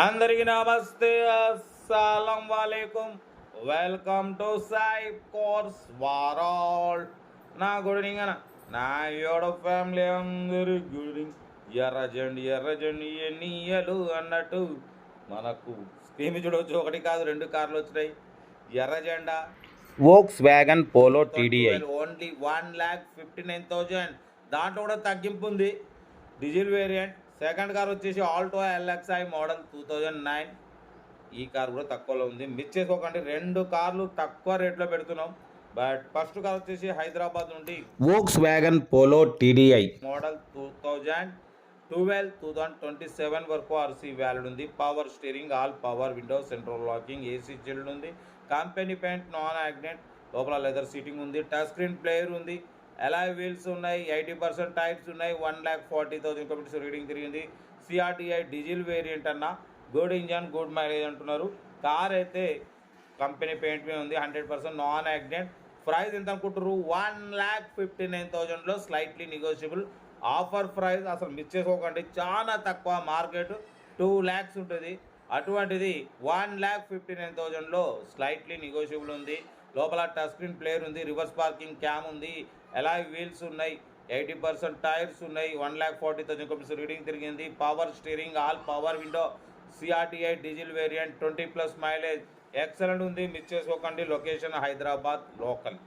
అందరికీ నమస్తే, అస్సలం వాలేకుం. Welcome to Sai course world. నా గుడ్ ఈవినింగ్ అన్న, నా యోడ ఫ్యామిలీ అందరి గుడ్ ఈవినింగ్. ఎర్రజండి ఎర్రజండి ఎన్నియలు అన్నట్టు మనకు స్క్రీన్ చూడవచ్చు. ఒకటి కాదు, రెండు కార్లు వచ్చినాయి. ఎర్ర జెండా Volkswagen Polo TDI only 1,59,000. దాంట్లో కూడా తగ్గింపు ఉంది. Diesel variant. సెకండ్ కార్ వచ్చేసి ఆల్టో LXi మోడల్ 2009. ఈ కార్ కూడా తక్కువలో ఉంది, మిస్ చేసుకోకండి. రెండు కార్లు తక్కువ రేట్లో పెడుతున్నాం. బట్ ఫస్ట్ కార్ వచ్చేసి హైదరాబాద్ నుండి Volkswagen Polo TDI model 2027 వరకు ఆర్సీ వ్యాలిడ్ ఉంది. Power steering, all power window, central locking, AC chilled ఉంది. కంపెనీ పెయింట్, నాన్ యాక్సిడెంట్, లోపల లెదర్ సీటింగ్ ఉంది. టచ్ స్క్రీన్ ప్లేయర్ ఉంది. అలాయ్ వీల్స్ ఉన్నాయి. 80% టైర్స్ ఉన్నాయి. 1,40,000 కిలోమీటర్స్ రీడింగ్ తిరిగింది. CRTI డీజిల్ వేరియంట్ అన్న, గుడ్ ఇంజన్, గుడ్ మైలేజ్ అంటున్నారు. కార్ అయితే కంపెనీ పెయింట్ మీద ఉంది. 100% నాన్ యాక్సిడెంట్. ప్రైస్ ఎంత అనుకుంటారు? 1,59,000లో స్లైట్లీ నెగోషియబుల్. ఆఫర్ ప్రైస్ అసలు మిస్ చేసుకోకండి. చాలా తక్కువ, మార్కెట్ 2 lakhs ఉంటుంది. అటువంటిది 1,59,000లో స్లైట్లీ నెగోషియబుల్ ఉంది. లోపల టచ్ స్క్రీన్ ప్లేయర్ ఉంది. రివర్స్ పార్కింగ్ క్యామ్ ఉంది. అలాయ్ వీల్స్ ఉన్నాయి. 80% టైర్స్ ఉన్నాయి. 1,40,000 కిలోమీటర్స్ రీడింగ్ తిరిగింది. Power steering, all power window, CRTI diesel variant, 20+ mileage. Excellent ఉంది, మిస్ చేసుకోకండి. Location Hyderabad local.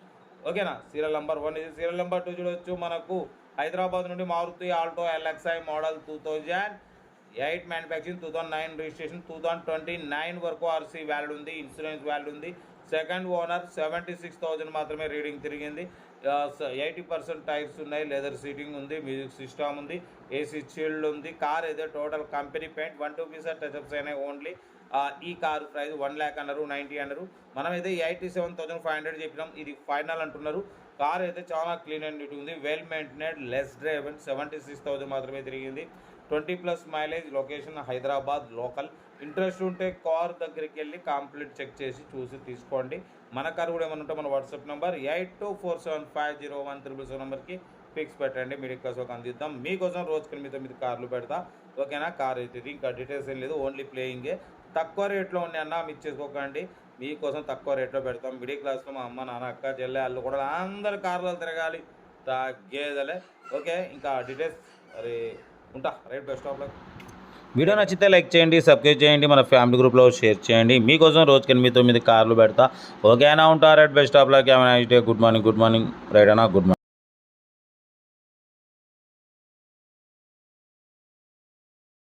ఓకేనా? సీరియల్ నెంబర్ 1 ఇది. సీరియల్ నెంబర్ 2 చూడవచ్చు. మనకు హైదరాబాద్ నుండి Maruti Alto LXi model 2008 manufacturing, 2009 registration, 2029 వరకు ఆర్సీ వ్యాలిడ్ ఉంది. ఇన్సూరెన్స్ వ్యాలిడ్ ఉంది. Second owner. 76,000 మాత్రమే రీడింగ్ తిరిగింది. 80% టైర్స్ ఉన్నాయి. లెదర్ సీటింగ్ ఉంది. మ్యూజిక్ సిస్టమ్ ఉంది. ఏసీ చిల్డ్ ఉంది. కార్ అయితే total company paint. 1-2 pieces touch-ups అయినాయి ఓన్లీ. ఈ కారు ప్రైస్ 1 lakh అన్నారు, 90 అన్నారు. మనమైతే 87,500 చెప్పినాం. ఇది ఫైనల్ అంటున్నారు. కార్ అయితే చాలా క్లీన్ అండ్ నీట్ ఉంది. Well maintained, less driven. 76,000 మాత్రమే తిరిగింది. 20+ mileage. Location Hyderabad local. Interest ఉంటే కార్ దగ్గరికి వెళ్ళి కంప్లీట్ చెక్ చేసి చూసి తీసుకోండి. మన కార్ కూడా ఏమైనా ఉంటే మన వాట్సాప్ నెంబర్ 8247501377 నెంబర్కి పిక్స్ పెట్టండి. మీడియా కోసం అందిద్దాం. మీకోసం రోజుకి 8 కార్లు పెడతా. ఓకేనా? కార్ అయితే ఇది. ఇంకా డీటెయిల్స్ ఏం లేదు, ఓన్లీ ప్లేయింగే. తక్కువ రేట్లో ఉన్నాయన్న, మిస్ చేసుకోకండి. మీకోసం తక్కువ రేట్లో పెడతాం. మిడిల్ క్లాస్లో మా అమ్మ, నాన్న, అక్క, చెల్లె, అల్లు కూడా అందరు కార్లలో తిరగాలి, తగ్గేదలే. ఓకే, ఇంకా డీటెయిల్స్ అరే ఉంటా. Right, best of luck. Video నచ్చితే లైక్ చేయండి, సబ్స్క్రైబ్ చేయండి, మన ఫ్యామిలీ గ్రూప్లో షేర్ చేయండి. మీకోసం రోజుకి 8-9 కార్లు పెడతా. ఓకేనా? ఉంటా. Right, best of luck. Good morning. Right అన్నా, గుడ్ మార్నింగ్.